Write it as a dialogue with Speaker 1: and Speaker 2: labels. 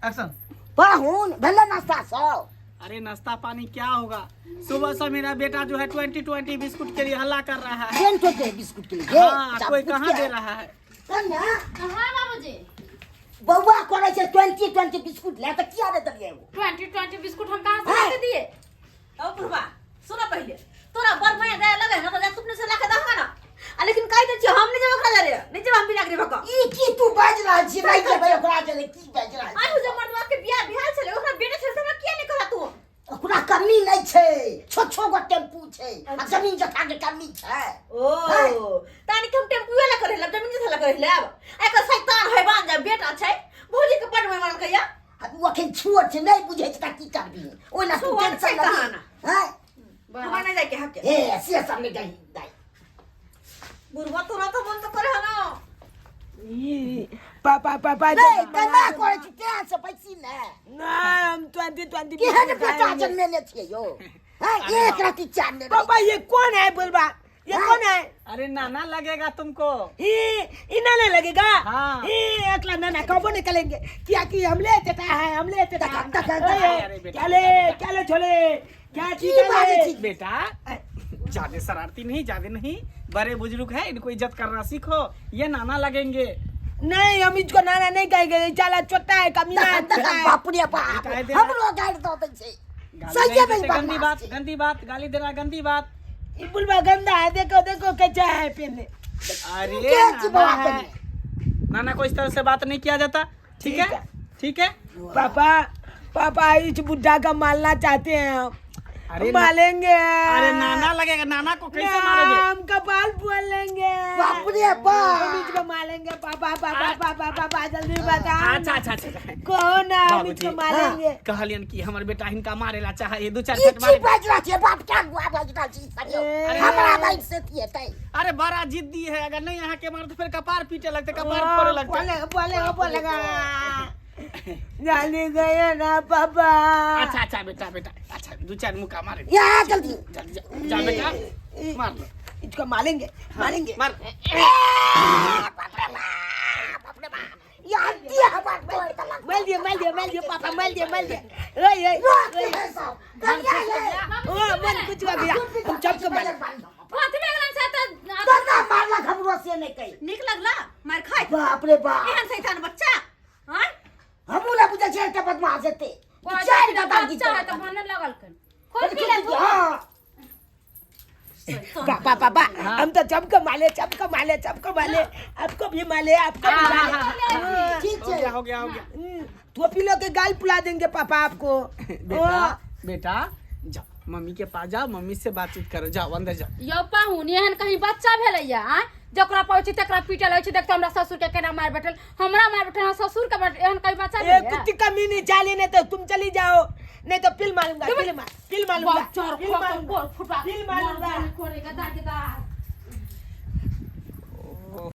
Speaker 1: Action.
Speaker 2: पाहुन भले नाश्ता सो।
Speaker 1: अरे नाश्ता पानी क्या होगा? सुबह से मेरा बेटा जो है 20 बिस्कुट के लिए हल्ला कर रहा है।
Speaker 2: बिस्कुट के लिए
Speaker 1: हाँ, कोई कहाँ दे रहा है?
Speaker 3: कहाँ बाबूजी?
Speaker 2: बउआ करे छे 20 बिस्कुट ले त किया रे दलिए वो
Speaker 3: 20 बिस्कुट हम कहाँ से लाके दिए?
Speaker 4: ओ बुढ़वा सुना पहले तोरा बर मैं दे लगे ना तो जा तुमने से लाके दहगा ना लेकिन काई दे हम नहीं जब ओकरा जा रे नहीं जब हम भी लागरे भक
Speaker 2: ई की तू बाज रहा छी नहीं के भाई ओकरा चले की बाज रहा
Speaker 4: आई हो जब मर्दवा के बियाह बिहार चले ओकरा बेटे से हमरा किया नहीं करा तू
Speaker 2: ओकरा कमी नहीं छे छो गो टेम्पू छे आ जमीन जथा के कमी छे
Speaker 4: ओ तानी कम टेम्पू वाला करे लब जमीन जथा करे लब एक शैतान है बान जा बेटा छै भोजी के पट में मार के या
Speaker 2: वो अखन छुअर छे नहीं बुझे छ की करबी ओना तू टेंशन नहीं हां
Speaker 4: हमरा नहीं जाके हक
Speaker 2: ए से सामने गई दाई
Speaker 4: बुढ़वा तोरा तो मन तो करे ना
Speaker 5: पापा
Speaker 2: नहीं तना करे छी ते से पैसी ने
Speaker 5: हम 20
Speaker 2: के है बेटा जन में ले छिए यो हां एक राती चार ने
Speaker 5: पापा ये कौन है बोलबा ये कौन है?
Speaker 1: अरे नाना लगेगा तुमको।
Speaker 5: इना नहीं लगेगा।
Speaker 1: हाँ।
Speaker 5: अगला नाना कब निकलेंगे क्या कि हम ले देता है हम ले देता है क्या ले छोले क्या चीज है
Speaker 1: बेटा? ज्यादा शरारती नहीं, ज्यादा नहीं, बड़े बुजुर्ग है, इनको इज्जत करना सीखो। ये नाना लगेंगे।
Speaker 5: नहीं हम इसको नाना नहीं कहेंगे चाला चोटा है कमीना है
Speaker 2: बाप रे बाप हम लोग गाड़ दो तै सही है भाई
Speaker 1: गंदी बात गाली देना गंदी बात।
Speaker 5: ये बुलवा गंदा है देखो कैसा है पहले।
Speaker 1: अरे नाना को इस तरह से बात नहीं किया जाता। ठीक है ठीक है।
Speaker 5: पापा इस बुढ़ा का मारना चाहते हैं हम।
Speaker 1: अरे
Speaker 5: मारेंगे।
Speaker 1: अरे नाना लगेगा, नाना को कैसे मारोगे?
Speaker 5: हम कपाल बोल लेंगे।
Speaker 2: बाप रे बाप
Speaker 5: हम इसको मारेंगे। पापा जल्दी बता।
Speaker 1: अच्छा
Speaker 5: कौन है हम इसको मारेंगे?
Speaker 1: कहलियन कि हमर बेटा हिनका मारेला चाहे ये 2-4
Speaker 2: ई
Speaker 1: छट
Speaker 2: की
Speaker 1: मारे।
Speaker 2: बाज रहा छे बाप क्या बुआ बाज रहा छी सरियो हमरा बाइक से थिए तै
Speaker 1: अरे बड़ा जिद्दी है, अगर नहीं यहाँ के मार तो फिर कपार पीटे लगते, कपार फोड़े लगते।
Speaker 5: बोलेगा जल्दी गए ना पापा।
Speaker 1: अच्छा बेटा अच्छा 2-4 मुक्का मारे।
Speaker 2: या जल्दी
Speaker 1: जा बेटा मार लो।
Speaker 5: इसको मारेंगे
Speaker 1: मार।
Speaker 2: बाप रे बाप या दिया बात
Speaker 5: मार दिया पापा मार दिया ओए
Speaker 2: कन्या ये
Speaker 5: ओ मन कुछ का गया हम चप के मारे।
Speaker 4: हाथ में गलन से
Speaker 2: तो ना मारला खबरो से नहीं कई
Speaker 4: निक लगला मार खाए
Speaker 2: बाप रे बाप
Speaker 4: एहन शैतान बच्चा हां
Speaker 2: हमू ना बुझे छे त बदमाश हेते चार गदा की
Speaker 3: बच्चा है तो मन लगल कर खोल पी ले तू।
Speaker 5: पापा हम तो चपका माले आपको भी माले आपको भी माले।
Speaker 2: ठीक है
Speaker 1: हो गया।
Speaker 5: टोपीलो के गाल फुला देंगे पापा आपको।
Speaker 1: बेटा जाओ मम्मी के पास जाओ, मम्मी से बातचीत करो, जाओ अंदर जाओ।
Speaker 3: यो पाहुन एहन कहीं बच्चा भेलैया आ जकरा पहुंची तकरा पीटल होय छै। देख तो हमरा ससुर के केना मार बैठल, हमरा मार बैठल, ससुर के एहन कहीं बच्चा
Speaker 5: ये
Speaker 3: भेलैया।
Speaker 5: कुछ कमी नहीं चाली नहीं तो तुम चली जाओ नहीं तो पिल मारूंगा।
Speaker 3: बच्चा खोल फुटा
Speaker 5: पिल मारूंगा।
Speaker 3: कोरेगा दाग दाग